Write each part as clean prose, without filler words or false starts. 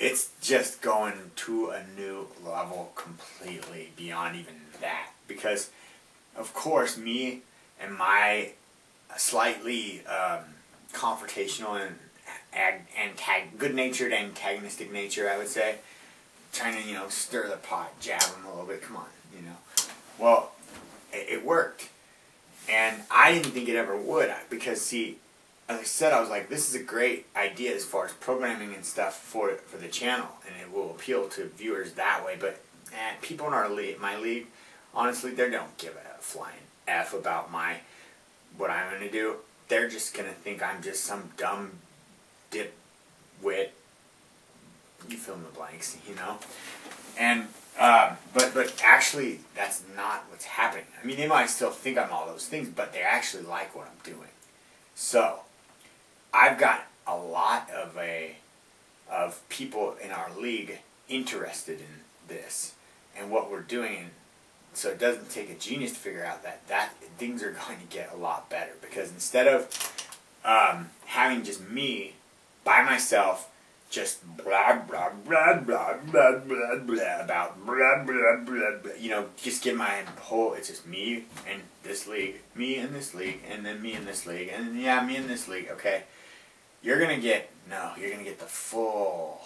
it's just going to a new level completely beyond even that. Because, of course, me and my slightly confrontational and good-natured antagonistic nature, I would say, trying to, you know, stir the pot, jab them a little bit, come on, you know. Well, it worked. And I didn't think it ever would, because, see, as I said, I was like, this is a great idea as far as programming and stuff for the channel, and it will appeal to viewers that way, but people in our league, my league, honestly, they don't give a flying F about what I'm going to do. They're just going to think I'm just some dumb dipwit, you fill in the blanks, you know? And, but actually, that's not what's happening. I mean, they might still think I'm all those things, but they actually like what I'm doing. So, I've got a lot of people in our league interested in this and what we're doing. So it doesn't take a genius to figure out that things are going to get a lot better, because instead of having just me by myself just blah blah blah blah blah blah blah about blah blah blah blah, you know, just get my whole, it's just me and this league, me and this league, and then me and this league, and yeah, me and this league. Okay, you're gonna get the full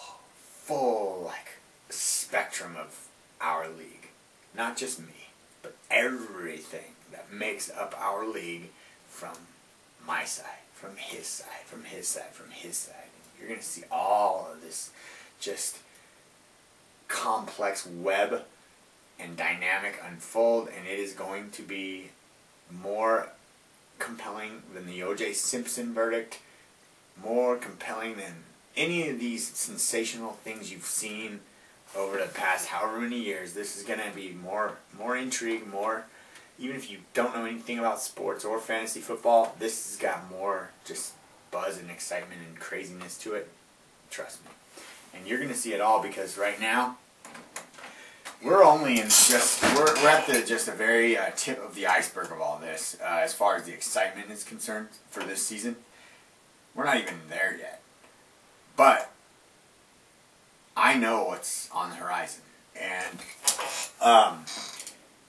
like spectrum of our league, not just me, but everything that makes up our league, from my side, from his side, from his side, from his side. You're going to see all of this just complex web and dynamic unfold, and it is going to be more compelling than the O.J. Simpson verdict, more compelling than any of these sensational things you've seen over the past however many years. This is going to be more intrigue, more, even if you don't know anything about sports or fantasy football, this has got more just buzz and excitement and craziness to it. Trust me. And you're going to see it all, because right now we're only in we're at the very tip of the iceberg of all this, as far as the excitement is concerned for this season. We're not even there yet. But I know what's on the horizon, and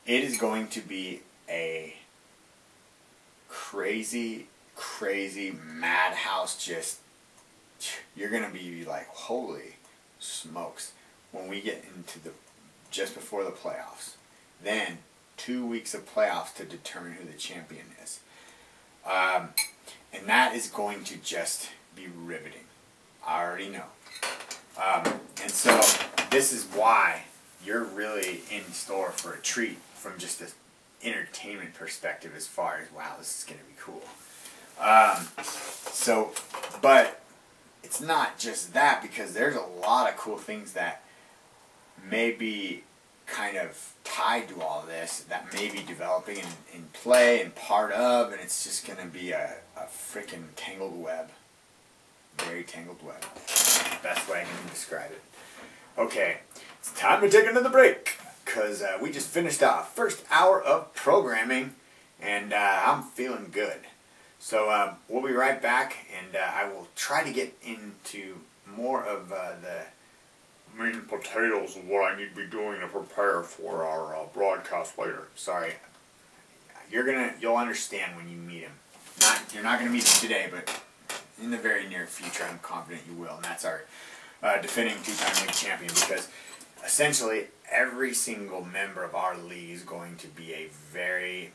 it is going to be a crazy madhouse. Just, you're going to be like, holy smokes, when we get into just before the playoffs. Then 2 weeks of playoffs to determine who the champion is. And that is going to just be riveting. I already know. And so this is why you're really in store for a treat from just an entertainment perspective, as far as, wow, this is going to be cool. But it's not just that, because there's a lot of cool things that may be kind of tied to all this, that may be developing in play and part of, and it's just going to be a freaking tangled web. Very tangled web. Best way I can describe it. Okay, it's time to take another break, because we just finished our first hour of programming, and I'm feeling good. So we'll be right back, and I will try to get into more of the meat and potatoes of what I need to be doing to prepare for our broadcast later. Sorry, you'll understand when you meet him. You're not going to meet him today, but in the very near future, I'm confident you will. And that's our defending two-time league champion, because essentially every single member of our league is going to be a very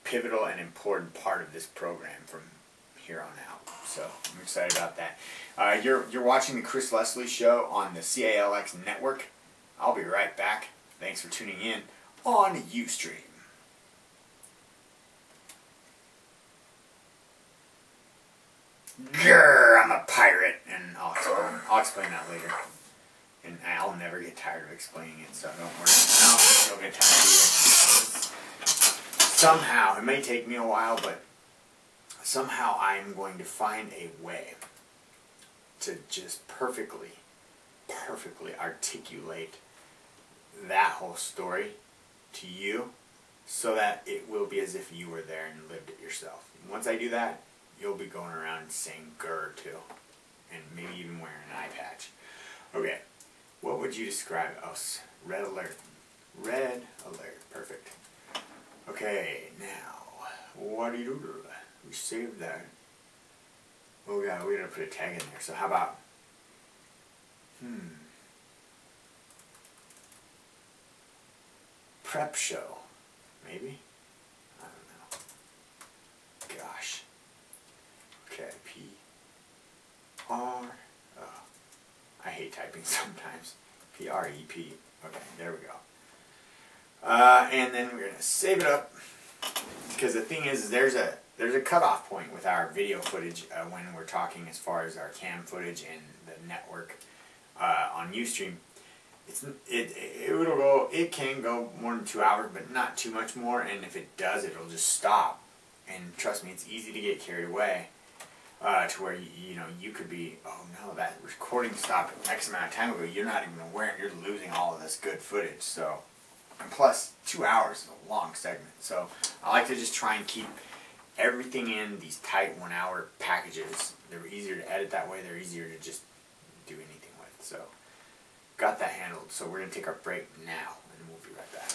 pivotal and important part of this program from here on out. So I'm excited about that. You're watching the Chris Leslie Show on the CALX network. I'll be right back. Thanks for tuning in on Ustream. Grrr, I'm a pirate, and I'll explain that later. And I'll never get tired of explaining it, so don't worry. I don't think you'll get tired either. Somehow, it may take me a while, but somehow I'm going to find a way to just perfectly articulate that whole story to you, so that it will be as if you were there and lived it yourself. And once I do that, you'll be going around saying grr too, and maybe even wearing an eye patch. Okay, would you describe us? Red alert. Red alert. Perfect. Okay, now, what do you do? We saved that. Oh yeah, we gotta put a tag in there. So how about, prep show, maybe? I don't know. Gosh. Okay, P-R, I hate typing sometimes. P-R-E-P. Okay, there we go. And then we're gonna save it up, because the thing is there's a cutoff point with our video footage when we're talking as far as our cam footage and the network on Ustream. It can go more than 2 hours, but not too much more. And if it does, it'll just stop. And trust me, it's easy to get carried away to where you could be, oh no, that recording stopped X amount of time ago. You're not even aware, and you're losing all of this good footage. So, and plus 2 hours is a long segment. So I like to just try and keep everything in these tight 1 hour packages. They're easier to edit that way. They're easier to just do anything with. So got that handled. So we're going to take our break now, and we'll be right back.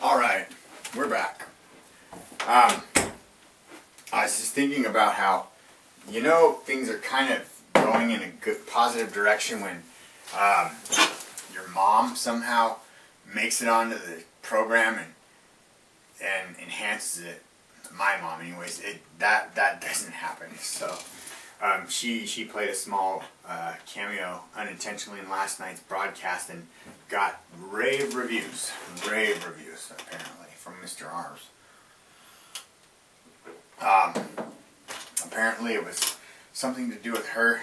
Alright, we're back. I was just thinking about how, things are kind of going in a good, positive direction when your mom somehow makes it onto the program and enhances it. My mom, anyways, that doesn't happen. So she played a small cameo unintentionally in last night's broadcast and got rave reviews apparently from Mr. Arms. apparently it was something to do with her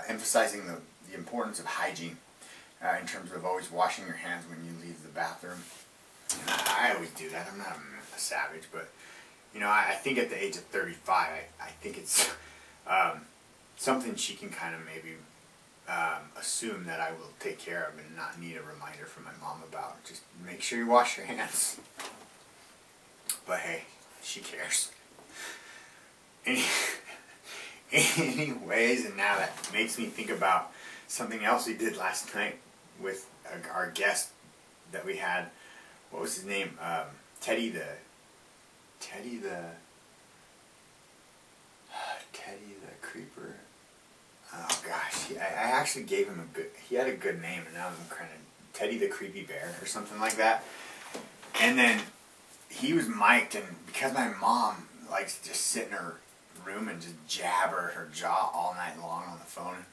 emphasizing the importance of hygiene in terms of always washing your hands when you leave the bathroom. And I always do that. I'm not a savage, but you know, I think at the age of 35, I think it's something she can kind of maybe assume that I will take care of and not need a reminder from my mom about. Just make sure you wash your hands. But hey, she cares. Anyways, and now that makes me think about something else we did last night with our guest that we had. What was his name? Teddy the Creeper. Oh gosh, I actually gave him he had a good name, and now I'm kind of Teddy the Creepy Bear or something like that. And then he was mic'd, and because my mom likes to just sit in her room and just jabber her jaw all night long on the phone,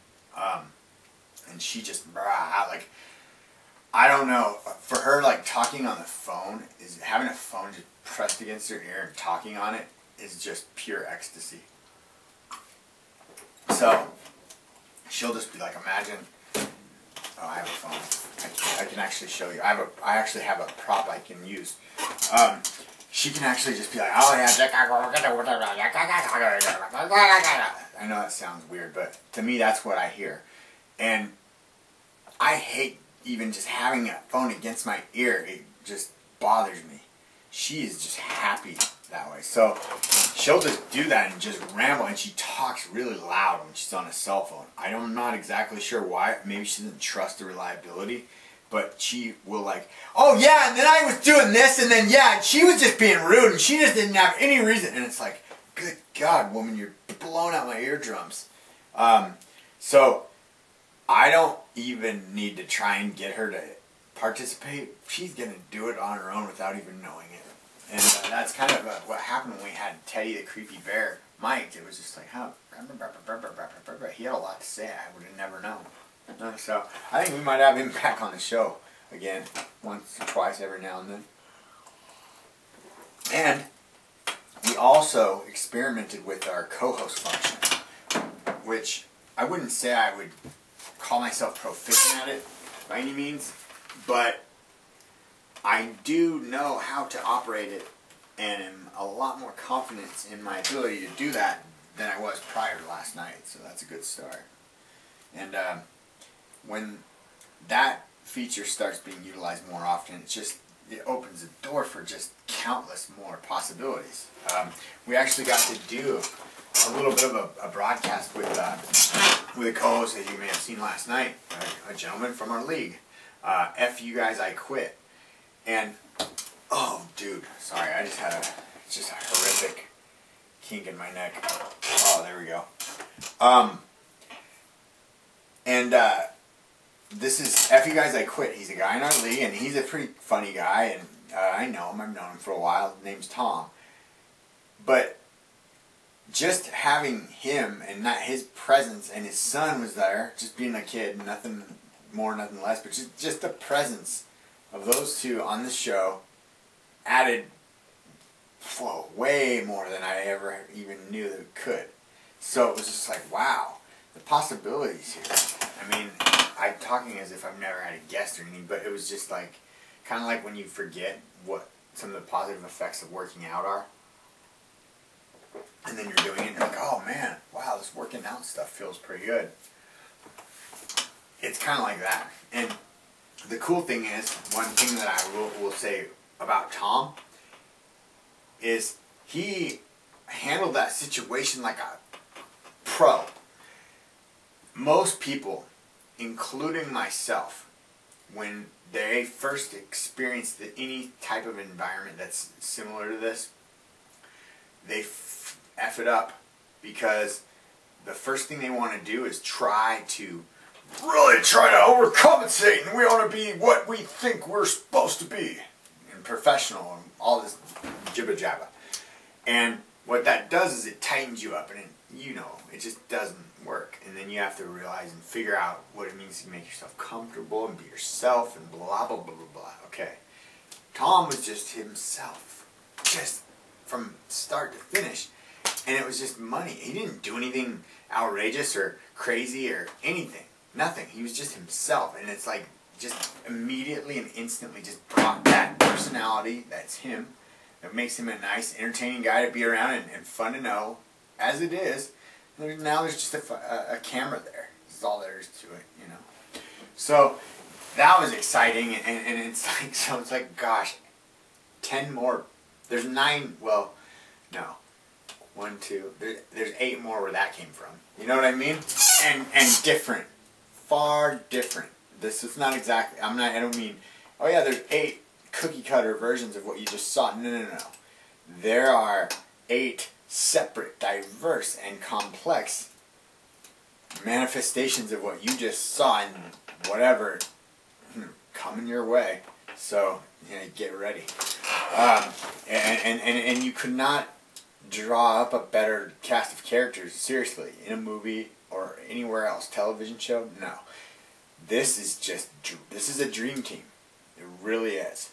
and she just like, I don't know, for her, like, talking on the phone is having a phone just pressed against her ear and talking on it is just pure ecstasy. So she'll just be like, imagine, oh, I have a phone. I can actually show you. I actually have a prop I can use. She can actually just be like, oh yeah, I know that sounds weird, but to me that's what I hear. And I hate even just having a phone against my ear. It just bothers me. She is just happy that way. So she'll just do that and just ramble, and she talks really loud when she's on a cell phone. I'm not exactly sure why. Maybe she doesn't trust the reliability. But she will like, oh yeah, and then I was doing this, and then yeah, and she was just being rude, and she just didn't have any reason. And it's like, good God, woman, you're blowing out my eardrums. So I don't even need to try and get her to participate. She's going to do it on her own without even knowing it. And that's kind of what happened when we had Teddy the Creepy Bear mic'd. It was just like, oh, he had a lot to say. I would have never known. So I think we might have him back on the show again, once or twice every now and then. And we also experimented with our co-host function, which I wouldn't say I would call myself proficient at it by any means, but I do know how to operate it and am a lot more confident in my ability to do that than I was prior to last night, so that's a good start. And when that feature starts being utilized more often, it opens the door for just countless more possibilities. We actually got to do a little bit of a broadcast with a co-host that you may have seen last night, a gentleman from our league. F you guys, I quit. And oh dude, sorry, I just had a horrific kink in my neck. Oh, there we go. This is F You Guys I Quit. He's a guy in our league, and he's a pretty funny guy, and I know him. I've known him for a while. His name's Tom. But just having him and not his presence, and his son was there, just being a kid, nothing more, nothing less, but just the presence of those two on the show added way more than I ever even knew that it could. So it was just like, wow, the possibilities here. I mean, I'm talking as if I've never had a guest or anything, but it was just like, kind of like when you forget what some of the positive effects of working out are. And then you're doing it and you're like, oh man, wow, this working out stuff feels pretty good. It's kind of like that. And the cool thing is, one thing that I will say about Tom is he handled that situation like a pro. Most people, including myself, when they first experience any type of environment that's similar to this, they F it up because the first thing they want to do is really try to overcompensate, and we want to be what we think we're supposed to be, and professional, and all this jibba jabba. And what that does is it tightens you up, and it just doesn't work. And then you have to realize and figure out what it means to make yourself comfortable and be yourself and blah blah blah blah blah. Okay, Tom was just himself, just from start to finish. And it was just money. He didn't do anything outrageous or crazy or anything. Nothing. He was just himself. And it's like just immediately and instantly just brought that personality that's him, that makes him a nice, entertaining guy to be around and fun to know, as it is. Now there's just a camera there. That's all there is to it, you know. So that was exciting, and it's like, so it's like, gosh, 10 more. There's 9, well, no. 1, 2, there's 8 more where that came from. You know what I mean? And different. Far different. This is not exactly, I don't mean, oh yeah, there's 8 cookie cutter versions of what you just saw. No. There are 8 separate, diverse, and complex manifestations of what you just saw, and whatever coming your way. So, yeah, get ready. And you could not draw up a better cast of characters, seriously, in a movie or anywhere else, television show. No, this is a dream team. It really is.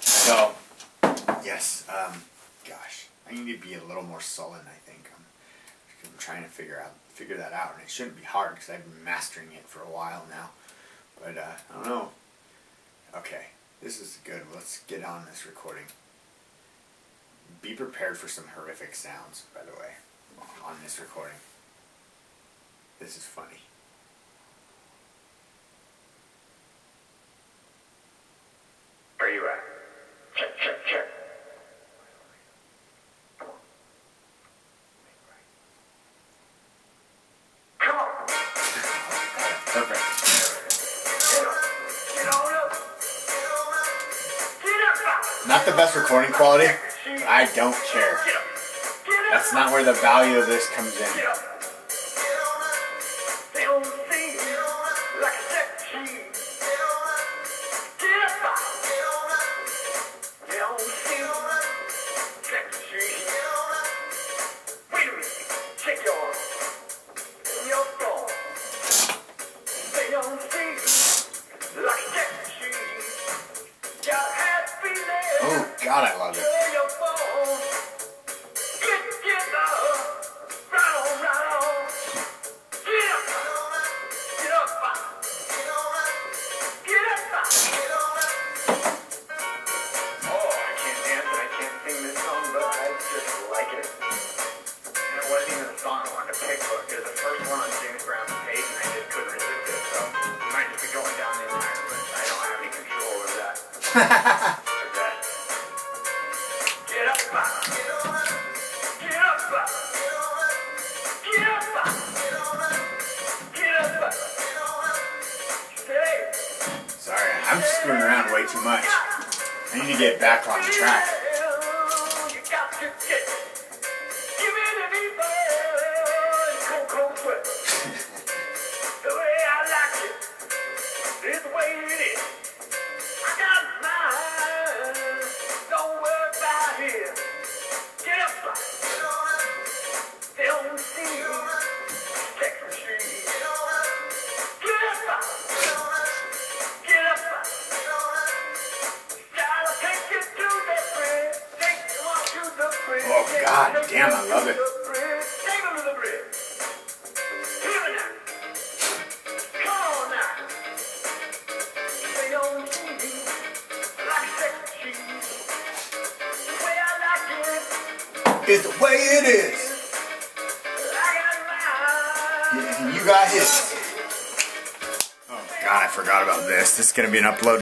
So, yes, gosh, I need to be a little more sullen, I think. I'm trying to figure that out, and it shouldn't be hard because I've been mastering it for a while now. But I don't know. Okay, this is good. Let's get on this recording. Be prepared for some horrific sounds, by the way, on this recording. This is funny. Where you at? Check. Come on. Perfect. Get on up. Get up. Not the best recording quality. I don't care. That's not where the value of this comes in. They don't see like a sex machine. Get up. They don't see sex machine. Wait a minute. Check your phone. They don't see like a sex machine. Got happy there. Oh God, I love it. Get up, get up, get up, stay. Sorry, I'm just screwing around way too much. I need to get back on track. You got to get, give it a deep cold sweat. The way I like it is the way it is. I got mine. Don't worry about it. Get up, they don't see you. Sex machine. Get up, get up. Gotta take you to the bridge. Take you to the bridge. Oh God damn, I love it. Take them to the bridge. Here now. Come on now. They don't see you like sex machine. The way I like it It's the way it is. I got mine. Yeah, you got his. Oh God, I forgot about this. This is gonna be an upload.